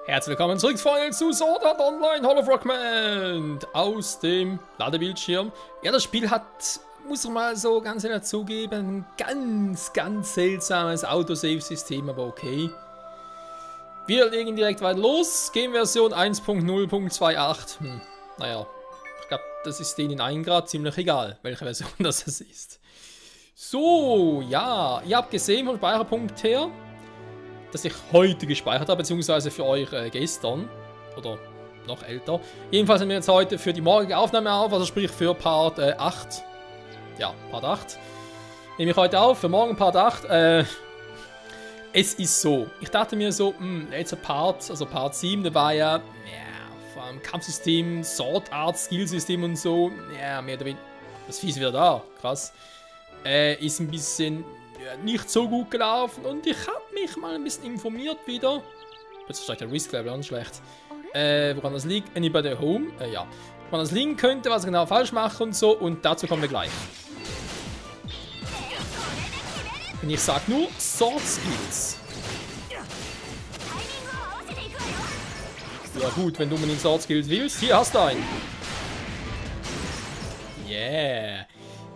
Herzlich willkommen zurück, Freunde, zu Sword Art Online Hall of Fragment aus dem Ladebildschirm. Ja, das Spiel hat, muss ich mal so ganz ehrlich zugeben, ein ganz seltsames Autosave-System, aber okay. Wir legen direkt weiter los. Game-Version 1.0.28. Naja, ich glaube, das ist denen in 1 Grad ziemlich egal, welche Version das ist. So, ja, ihr habt gesehen vom Speicherpunkt her, dass ich heute gespeichert habe, beziehungsweise für euch gestern oder noch älter. Jedenfalls sind wir jetzt heute für die morgige Aufnahme auf, also sprich für Part 8. Ja, Part 8. Nehme ich heute auf, für morgen Part 8. Es ist so, ich dachte mir so, letzter Part, also Part 7, der war ja, vom Kampfsystem, Sword Art, Skillsystem und so, ja, mehr oder weniger, das Vieh ist wieder da, krass. Ist ein bisschen nicht so gut gelaufen und ich habe mich mal ein bisschen informiert wieder. Jetzt steigt der Risk-Level an, schlecht. Woran das liegt? Anybody home? Ja. Woran das liegen könnte, was ich genau falsch mache und so, und dazu kommen wir gleich. Und ich sag nur Sword Skills. Ja gut, wenn du unbedingt Sword Skills willst, hier hast du einen. Yeah.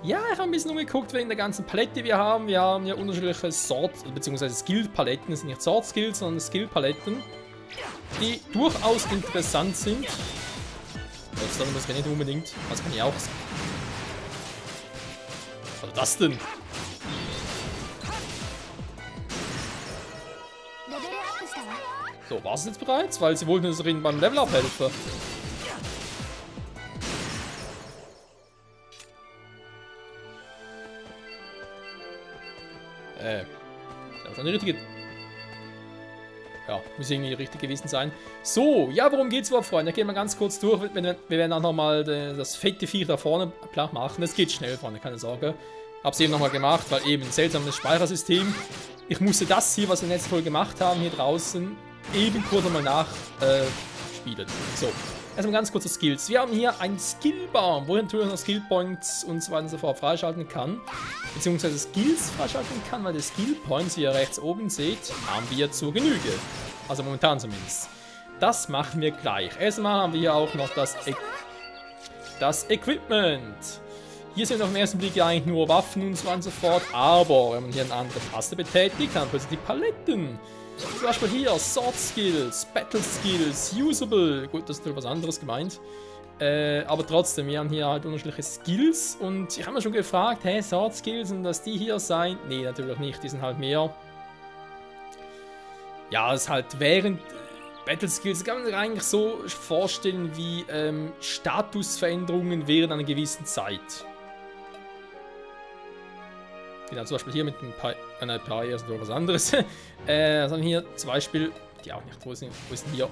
Ja, ich habe ein bisschen umgeguckt wegen der ganzen Palette, die wir haben. Wir haben ja unterschiedliche Sword- bzw. Skill-Paletten. Das sind nicht Sword-Skills, sondern Skill-Paletten, die durchaus interessant sind. Das muss ich nicht unbedingt. Das kann ich auch sagen. Was ist das denn? So, war es jetzt bereits? Weil sie wollten uns beim Level-Up helfen. Das ist eine richtige... Ja, muss irgendwie richtig gewesen sein. So, ja, worum geht's überhaupt, Freunde? Gehen wir ganz kurz durch. Wir werden auch nochmal das fette Viech da vorne platt machen. Das geht schnell, Freunde, keine Sorge. Hab's eben nochmal gemacht, weil eben ein seltsames Speichersystem. Ich musste das hier, was wir in der letzten Folge gemacht haben, hier draußen, eben kurz einmal nachspielen. So. Erstmal ganz kurze Skills. Wir haben hier einen Skillbaum, wo ich natürlich noch Skillpoints und so weiter und so fort freischalten kann. Beziehungsweise Skills freischalten kann, weil die Skillpoints, wie ihr rechts oben seht, haben wir zur Genüge. Also momentan zumindest. Das machen wir gleich. Erstmal haben wir hier auch noch das Equipment. Hier sind auf den ersten Blick ja eigentlich nur Waffen und so weiter und so fort. Aber wenn man hier eine andere Taste betätigt, dann plötzlich die Paletten. Zum Beispiel hier Sword Skills, Battle Skills, Usable. Gut, das ist was anderes gemeint. Aber trotzdem, wir haben hier halt unterschiedliche Skills. Und ich habe mir schon gefragt, hey, Sword Skills und dass die hier sein? Nee, natürlich nicht. Die sind halt mehr. Ja, es ist halt während Battle Skills kann man sich eigentlich so vorstellen wie Statusveränderungen während einer gewissen Zeit. Genau, zum Beispiel hier mit ein paar ist noch was anderes. Sondern hier zum Beispiel, die auch nicht, wo ist denn hier?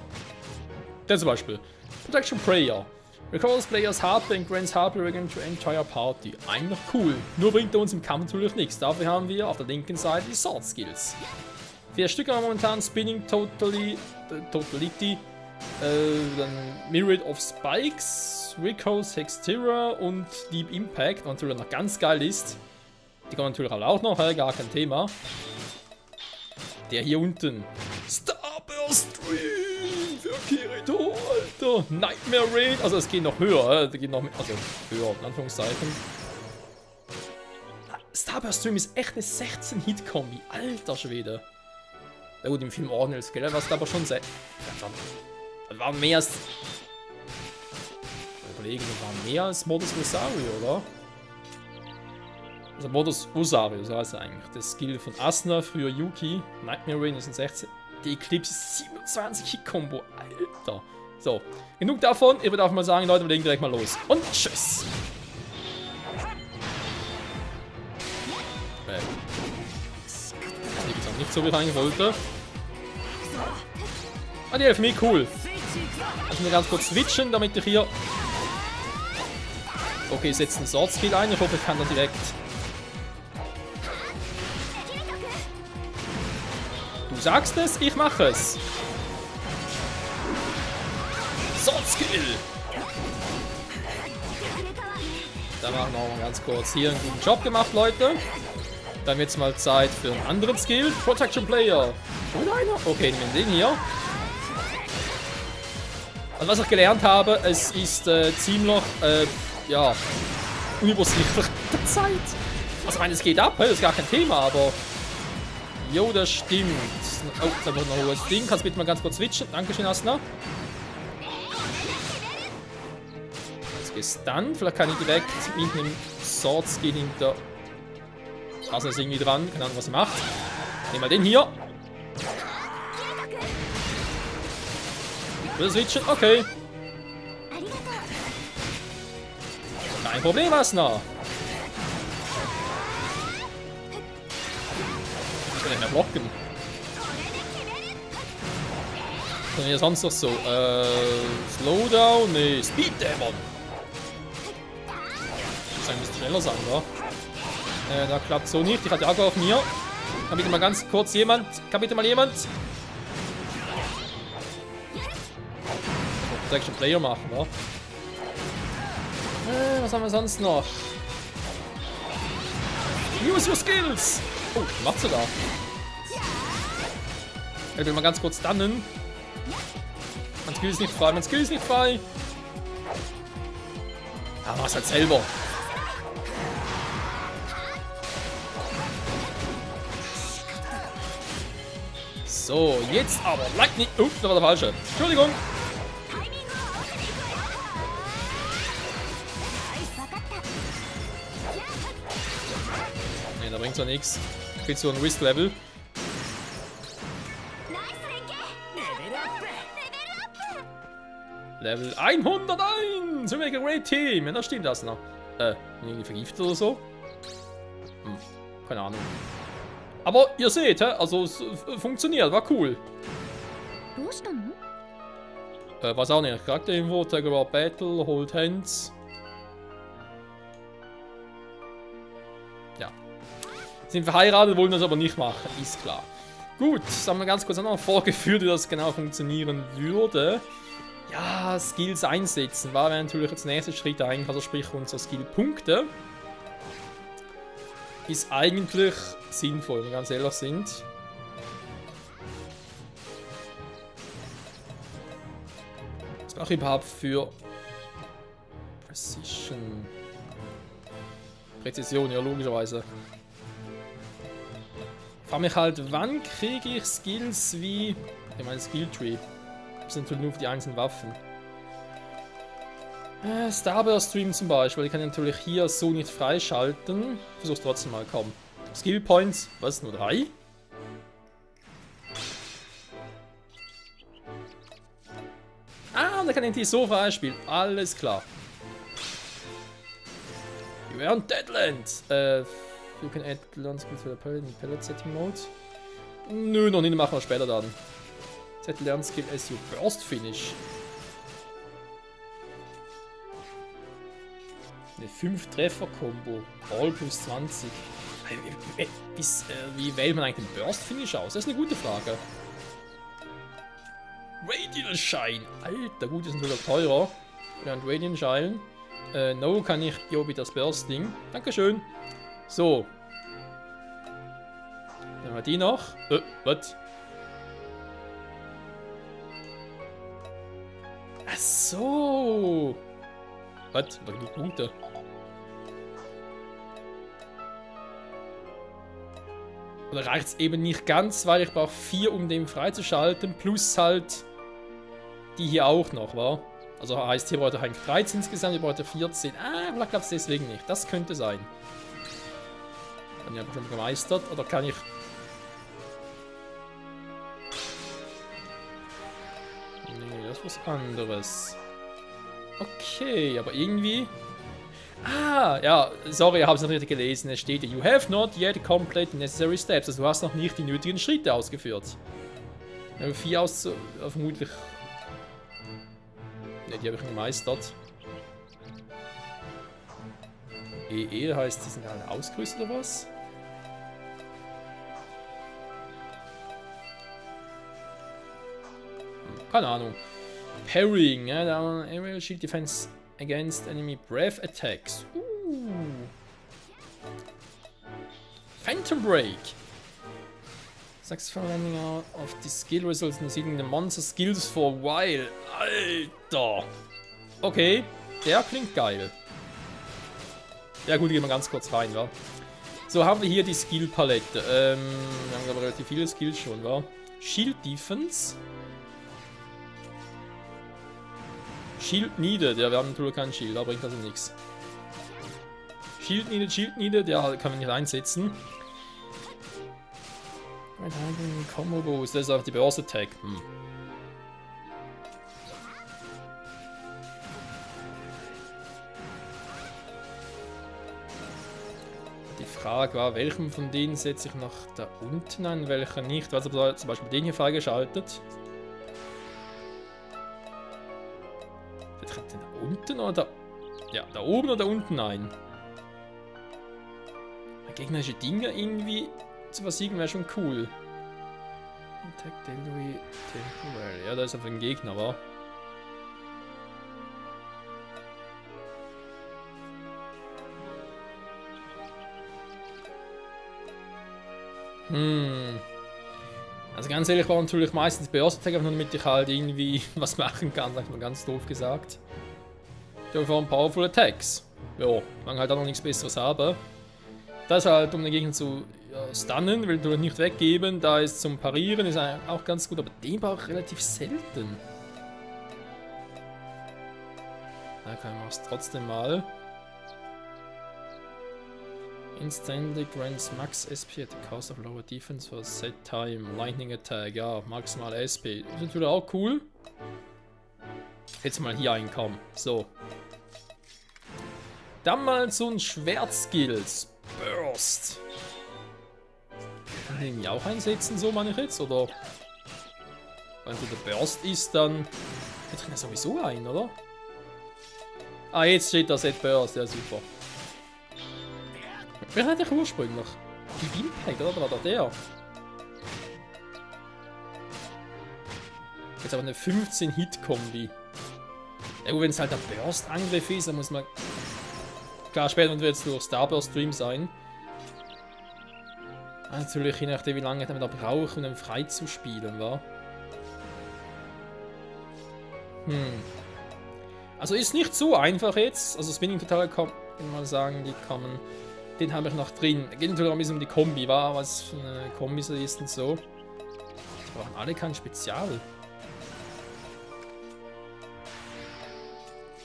Der zum Beispiel. Protection Prayer. Recalls players HP and grants HP again to entire party. Eigentlich cool. Nur bringt er uns im Kampf natürlich nichts. Dafür haben wir auf der linken Seite die Sword Skills. 4 Stück haben wir momentan. Spinning Totality. Dann Myriad of Spikes. Rico's Hextera und Deep Impact. Und natürlich noch ganz geil ist. Die kommen natürlich auch noch, gar kein Thema. Der hier unten. Starburst Stream für Kirito, Alter. Nightmare Raid. Also es geht noch höher, der geht noch, also höher, in Anführungszeichen. Starburst Stream ist echt eine 16-Hit-Kombi. Alter Schwede. Na gut, im Film Ordnals, gell? Was aber schon sehr... Das war mehr als... Kollegen, das war mehr als Modus Rosario, oder? Also Modus Rosario, so heißt er eigentlich. Das Skill von Asuna, früher Yuki. Nightmare Rain ist ein 16. Die Eclipse ist 27 Hit-Kombo. Alter. So, genug davon. Ich würde auch mal sagen, Leute, wir legen direkt mal los. Und tschüss. Das liegt jetzt auch nicht so, wie ich eigentlich wollte. Ah, die helfen mir, cool. Also mir ganz kurz switchen, damit ich hier... Okay, ich setze einen Sword Skill ein. Ich hoffe, ich kann da direkt... Du sagst es, ich mache es. Sword Skill. Da machen wir noch mal ganz kurz hier einen guten Job gemacht, Leute. Dann wird es mal Zeit für einen anderen Skill. Protection Player. Schon einer? Okay, nehmen wir den hier. Also was ich gelernt habe, es ist ziemlich, ja, unübersichtlich der Zeit. Also ich meine, es geht ab, das ist gar kein Thema, aber... Jo, das stimmt. Oh, jetzt haben wir noch ein hohes Ding. Kannst du bitte mal ganz kurz switchen? Dankeschön, Asna. Jetzt gestunt. Vielleicht kann ich direkt mit einem Sword-Skin hinter... Asna ist irgendwie dran. Keine Ahnung, was er macht. Nehmen wir den hier. Will switchen? Okay. Kein Problem, Asna. Ich kann nicht mehr blocken. Was ist hier sonst noch so? Slowdown? Nee, Speed Demon. Ich muss ein bisschen schneller sein, oder? Da klappt so nicht. Ich hatte Akku auf mir. Kann bitte mal ganz kurz jemand. Kann bitte mal jemand. Protection Player machen, oder? Was haben wir sonst noch? Use your skills! Oh, was macht sie da? Ich will mal ganz kurz stunnen. Mein Skill ist nicht frei, mein Skill ist nicht frei. Ah, mach's halt selber. So, jetzt aber. Lightning. Oh, da war der falsche. Entschuldigung. Ne, da bringt's ja nichts. Kriegst du ein Whist-Level. Level 101! Sind wir ein Great Team? Ja, da stimmt das noch. Irgendwie vergiftet oder so? Keine Ahnung. Aber ihr seht, also es funktioniert, war cool. Was auch nicht. Charakterinfo, Tag about Battle, Hold Hands. Ja. Sind verheiratet, wollen das aber nicht machen, ist klar. Gut, jetzt haben wir ganz kurz noch vorgeführt, wie das genau funktionieren würde. Ja, Skills einsetzen war natürlich jetzt der nächste Schritt eigentlich, also sprich unsere Skillpunkte. Ist eigentlich sinnvoll, wenn wir ganz ehrlich sind. Was brauche ich überhaupt für Precision? Präzision, ja logischerweise. Ich frage mich halt, wann kriege ich Skills wie... Ich meine Skilltree. Das sind natürlich nur für die einzelnen Waffen. Starburst Stream zum Beispiel, die kann ich natürlich hier so nicht freischalten. Versuch's trotzdem mal, komm. Skill Points, was? Nur 3? Ah, und da kann ich die so freispielen. Alles klar. You are on Deadlands. You can add land skills for the pellet setting mode. Nö, noch nicht, machen wir später dann. Set Learn Skill as you burst finish. Eine 5-Treffer-Kombo. All plus 20. Wie wählt man eigentlich den Burst Finish aus? Das ist eine gute Frage. Radiant Shine. Alter, gut, die sind sogar teurer. Und Radiant Shine. No kann ich. Jo, bitte das Bursting. Dankeschön. So. Dann haben wir die noch. Was? Ach so. Was? Da genug Punkte. Oder reicht es eben nicht ganz, weil ich brauche 4, um den freizuschalten, plus halt die hier auch noch, wa? Also heißt, hier braucht er eigentlich 13 insgesamt, hier braucht er 14. Ah, vielleicht klappt es deswegen nicht. Das könnte sein. Dann habe ich schon gemeistert, oder kann ich... Nee, das ist was anderes. Okay, aber irgendwie... Ah, ja, sorry, ich habe es nicht richtig gelesen. Es steht, you have not yet completed the necessary steps. Also du hast noch nicht die nötigen Schritte ausgeführt. 4 vermutlich... Ne, die habe ich gemeistert. EE heißt, die sind alle ausgerüstet oder was? Keine Ahnung. Parrying, ja, down Aerial Shield Defense against enemy breath attacks. Phantom Break. Successful of the skill results in seeing the monster skills for a while. Alter! Okay, der klingt geil. Ja gut, gehen wir ganz kurz rein, wa? So, haben wir hier die Skill-Palette. Wir haben aber relativ viele Skills schon, wa? Shield Defense. Shield Needed. Ja, wir haben natürlich keinen Shield, da bringt also nichts. Shield Needed, ja, kann man nicht einsetzen. Combo Boost, das ist auch die Burst Attack. Die Frage war, welchen von denen setze ich nach da unten an, welcher nicht. Also zum Beispiel den hier freigeschaltet. Der tritt den da unten oder ja, da oben oder unten ein. Gegnerische Dinge irgendwie zu versiegen wäre schon cool. Attack Delivery Temporary. Ja, da ist einfach ein Gegner, wa? Also ganz ehrlich war natürlich meistens Burst Attack, nur damit ich halt irgendwie was machen kann, sag ich mal ganz doof gesagt. Ich habe vor Powerful Attacks. Ja, man halt auch noch nichts Besseres haben. Das halt, um den Gegner zu stunnen, will du nicht weggeben. Da ist zum Parieren, ist auch ganz gut, aber den brauche ich relativ selten. Da kann man es trotzdem mal. Instantly grants max SP at the cost of lower defense for set time. Lightning Attack, ja, maximal SP. Das ist natürlich auch cool. Jetzt mal hier einkommen. So. Dann mal so ein Schwertskills. Burst. Kann ich den auch einsetzen, so meine ich jetzt, oder? Wenn der Burst ist, dann... Wir drin ja sowieso ein, oder? Ah, jetzt steht da Set Burst, ja super. Wer hat der ursprünglich? Die Windpack, oder? War da der? Jetzt aber eine 15-Hit-Kombi. Ja, wenn es halt der Burst-Angriff ist, dann muss man... Klar, später wird es durch Starburst Stream sein. Natürlich, je nachdem wie lange man da braucht, um ihn frei zu spielen, wa? Also ist nicht so einfach jetzt. Also Spinning Total kann ich mal sagen, die kommen. Den habe ich noch drin. Geht natürlich auch ein bisschen um die Kombi, wa? Was für eine Kombi so ist und so. Die brauchen alle kein Spezial.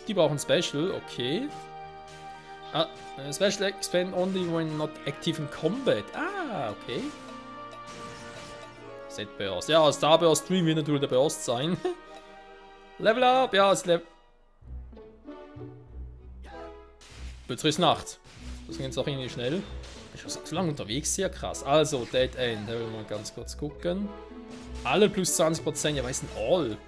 Die brauchen Special, okay. Ah, Special expand only when not active in combat. Ah, okay. Set Burst. Ja, Starburst Stream wird natürlich der Burst sein. Level up, ja, es Level. Plötzlich ist Nacht. Das geht jetzt auch irgendwie schnell. Ich bin schon so lange unterwegs, sehr krass. Also, Dead End, da will ich mal ganz kurz gucken. Alle plus 20%, ja, was ist denn all?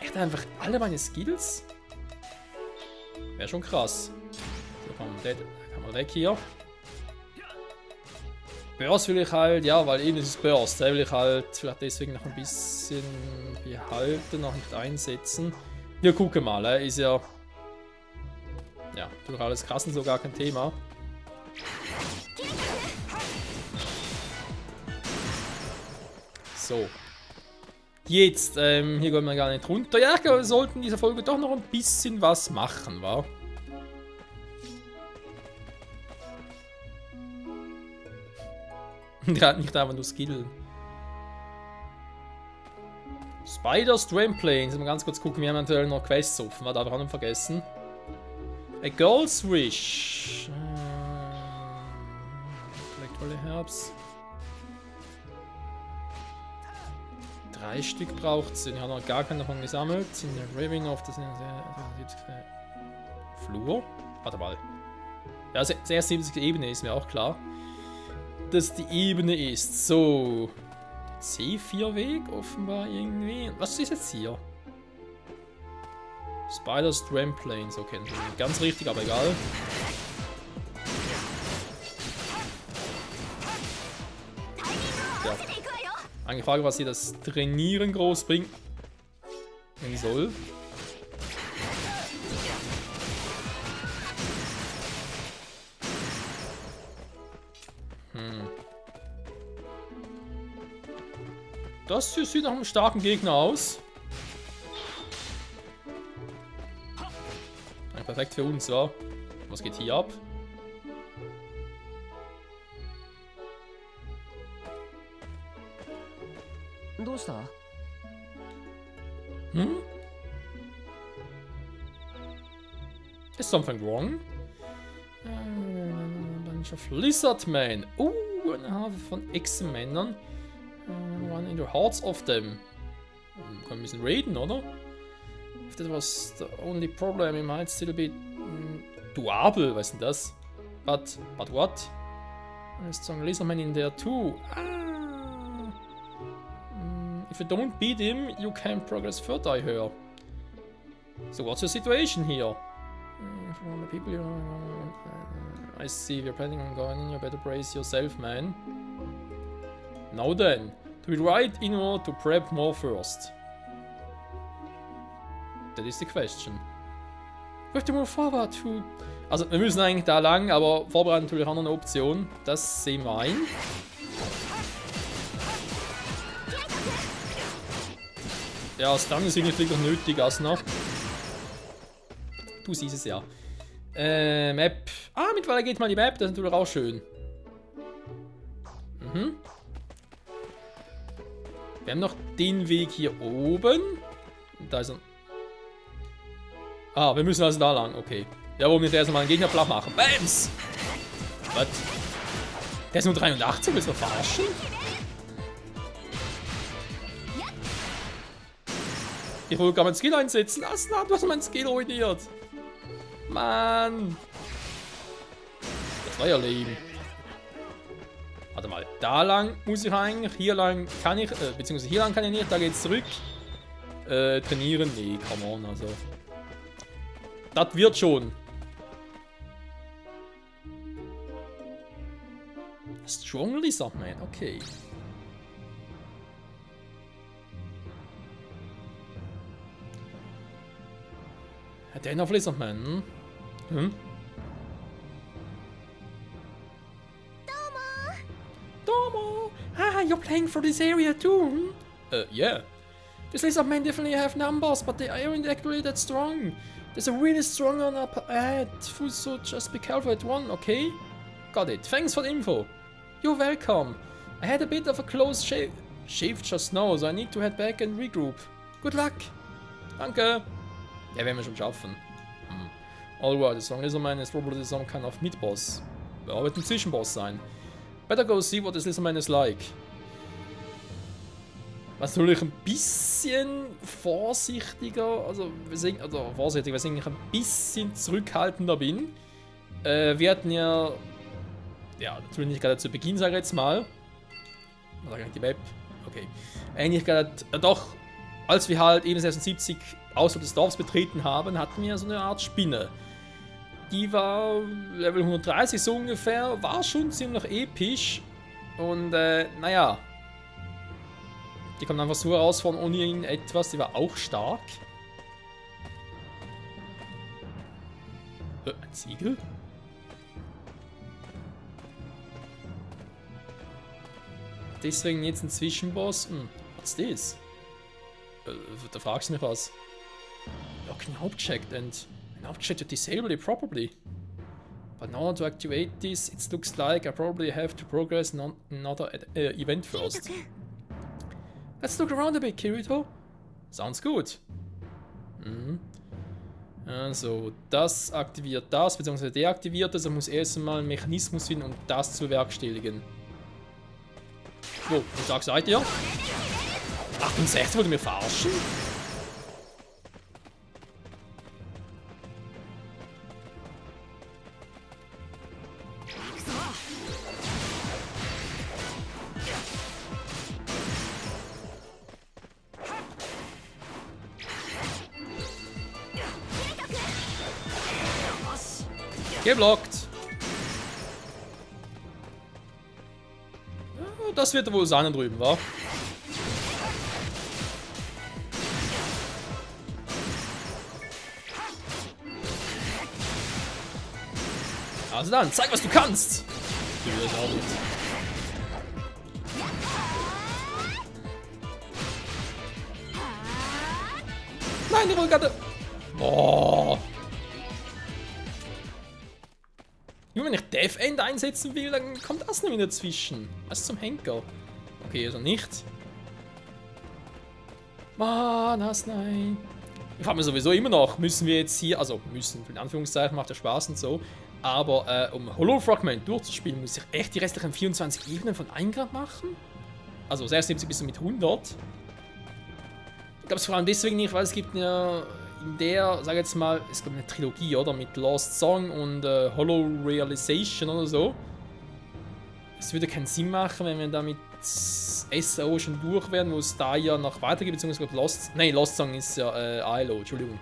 Echt einfach alle meine Skills? Wäre schon krass. So, komm, Dead, kann man weg hier. Burst will ich halt, ja, weil eben ist Burst, da will ich halt vielleicht deswegen noch ein bisschen behalten, noch nicht einsetzen. Wir gucken mal, ist ja, durch alles krass und so gar kein Thema. So. Jetzt, hier gehen wir gar nicht runter. Ja, ich glaube, wir sollten in dieser Folge doch noch ein bisschen was machen, wa? Gerade nicht einfach nur Skill. Spider's Tramplane. Mal ganz kurz gucken, wir haben natürlich noch Quests offen, war da auch noch vergessen. A Girl's Wish. Collect all the Herbs. 3 Stück braucht es. Ich habe noch gar keinen davon gesammelt. In der Raving of das Flur. Warte mal. Ja, das erste Ebene ist mir auch klar. Dass die Ebene ist. So. C4-Weg offenbar irgendwie. Was ist jetzt hier? Spider's Tramplanes. Okay, das ist nicht ganz richtig, aber egal. Ja. Eine Frage, was hier das Trainieren groß bringt. Soll. Das hier sieht nach einem starken Gegner aus. Perfekt für uns, ja. Was geht hier ab? Hm? Is something wrong? Bunch of Lizardmen. Eine Harfe von Echsenmännern. Run into hearts of them. Kann ein bisschen raiden, oder? If that was the only problem, it might still be doable, was ist denn das? But what? There's some lizardmen in there too. If you don't beat him, you can progress further, I hear. So what's your situation here? From the people you know, I see you're planning on going in, you better brace yourself, man. Now then, to be right in order to prep more first. That is the question. We have to move forward to... Also, wir müssen eigentlich da lang, aber vorbereiten natürlich auch noch eine Option. Das sehen wir ein. Ja, Stun sind natürlich noch nötig, Asna. Du siehst es ja. Map. Mittlerweile geht mal die Map, das ist natürlich auch schön. Mhm. Wir haben noch den Weg hier oben. Da ist er. Wir müssen also da lang, okay. Ja, wo wir erst mal einen Gegner platt machen. Bams! Was? Der ist nur 83, willst du verarschen? Ich wollte gar meinen Skill einsetzen. Asna, du hast meinen Skill ruiniert. Mann. Das war ja lame. Warte mal, da lang muss ich eigentlich, hier lang kann ich, beziehungsweise hier lang kann ich nicht, da geht's zurück. Trainieren? Nee, come on, also. Das wird schon. Strong Lizardman, okay. Hat der noch Lizardman? Hm? Domo! You're playing for this area too? Yeah. These Lizardmen definitely have numbers, but they aren't actually that strong. There's a really strong one up ahead, so just be careful at one, okay? Got it. Thanks for the info. You're welcome. I had a bit of a close shave just now, so I need to head back and regroup. Good luck. Danke. Ja, werden wir schon schaffen. Alright, the strong Lizardman is probably some kind of mid-boss. Ja, wird ein Zwischenboss sein. Better go see what this Lizardman is like. Was natürlich ein bisschen vorsichtiger, also vorsichtig, was ich ein bisschen zurückhaltender bin. Wir hatten ja natürlich nicht gerade zu Beginn, sage ich jetzt mal. Was sage ich die Map? Okay. Eigentlich gerade, doch, als wir halt eben 76 außerhalb des Dorfs betreten haben, hatten wir so eine Art Spinne. Die war Level 130 so ungefähr, war schon ziemlich episch. Und naja. Die kommt einfach so heraus von ohne ihn etwas, die war auch stark. Ein Siegel? Deswegen jetzt ein Zwischenboss. Was ist das? Da fragst du mich was. Lock an object and an object to disable it properly. But in order to activate this, it looks like I probably have to progress another event first. Let's look around a bit, Kirito. Sounds good. Also, das aktiviert das, beziehungsweise deaktiviert das. Er muss erst einmal einen Mechanismus finden, um das zu bewerkstelligen. Wo? Wie stark seid ihr? 68, wollt ihr mir verarschen? Geblockt. Ja, das wird wohl sein drüben, wa? Also dann, zeig, was du kannst. Du wirst auch nicht. Nein, ich wollte gerade... Oh. Nur wenn ich Death End einsetzen will, dann kommt das nicht mehr dazwischen. Was zum Henker? Okay, also nicht. Mann, das nein. Ich frage mich sowieso immer noch, müssen wir jetzt hier, also müssen, in Anführungszeichen, macht ja Spaß und so, aber um Hollow Fragment durchzuspielen, muss ich echt die restlichen 24 Ebenen von 1 Grad machen? Also 76 bis mit 100. Ich glaube es vor allem deswegen nicht, weil es gibt ja in der, sag jetzt mal, es gibt eine Trilogie, oder? Mit Lost Song und Hollow Realization oder so. Es würde keinen Sinn machen, wenn wir damit SAO schon durch wären, wo es da ja noch weitergeht, beziehungsweise Lost... Nein, Lost Song ist ja ILO, Entschuldigung,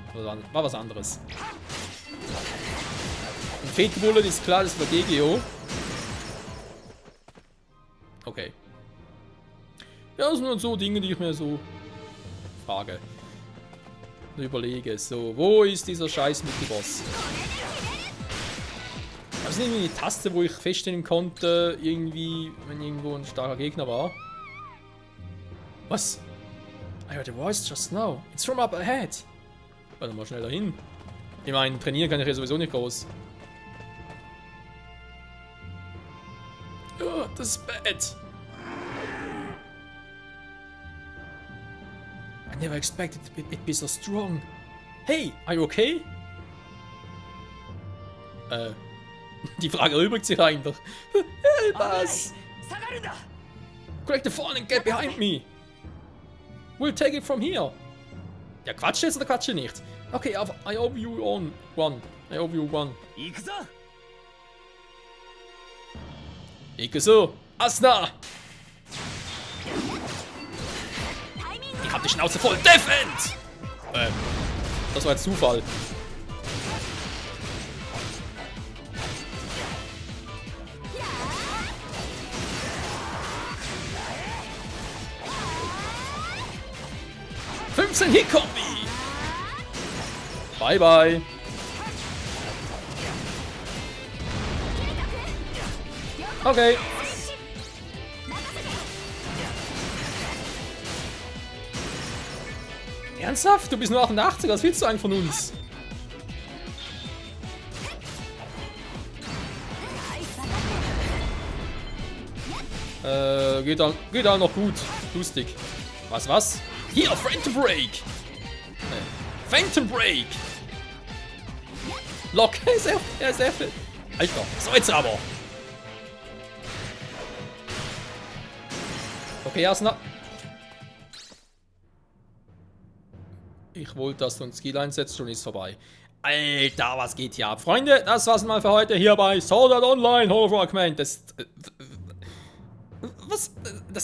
war was anderes. Und Fate Bullet ist klar, das war GGO. Okay. Ja, das sind nur so Dinge, die ich mir so frage. Und überlege. So, wo ist dieser scheiß Mittelboss? Das ist irgendwie eine Taste, wo ich feststellen konnte, irgendwie, wenn irgendwo ein starker Gegner war. Was? I heard a voice just now. It's from up ahead. Warte mal schnell dahin. Ich meine, trainieren kann ich ja sowieso nicht groß. Oh, das ist bad. I never expected it be so strong. Hey, are you okay? Die Frage erübrigt sich einfach. Help us! Crack the phone and get behind me! We'll take it from here! Ja, quatscht jetzt oder quatscht nicht? Okay, I owe you one. I owe you one. Ikuso! Asuna! Ich hab die Schnauze voll! Death End! Das war jetzt Zufall. Hit-Kombi! Bye bye! Okay. Ernsthaft? Du bist nur 88, was willst du eigentlich von uns? Geht auch noch gut. Lustig. Was? Hier, Phantom Break! Phantom Break! Lock, er ist F. Alter, so jetzt aber! Okay, Asuna. Ich wollte, dass du einen Skill einsetzt, schon ist vorbei. Alter, was geht hier ab? Freunde, das war's mal für heute hier bei Sword Art Online Hollow Fragment. Das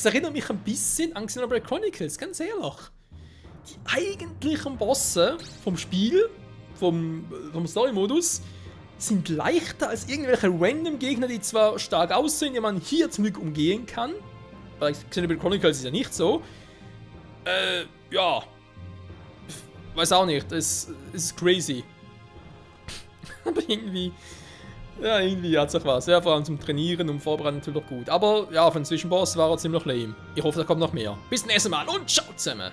erinnert mich ein bisschen an Xenoblade Chronicles, ganz ehrlich. Die eigentlichen Bosse vom Spiel, vom Story-Modus, sind leichter als irgendwelche random Gegner, die zwar stark aussehen, die man hier zum Glück umgehen kann. Bei Xenoblade Chronicles ist ja nicht so. Ja. Weiß auch nicht, es ist crazy. Aber irgendwie... Ja, irgendwie hat sich was. Ja, vor allem zum Trainieren und Vorbereiten natürlich gut. Aber ja, für den Zwischenboss war er ziemlich lame. Ich hoffe, da kommt noch mehr. Bis zum nächsten Mal und ciao zusammen.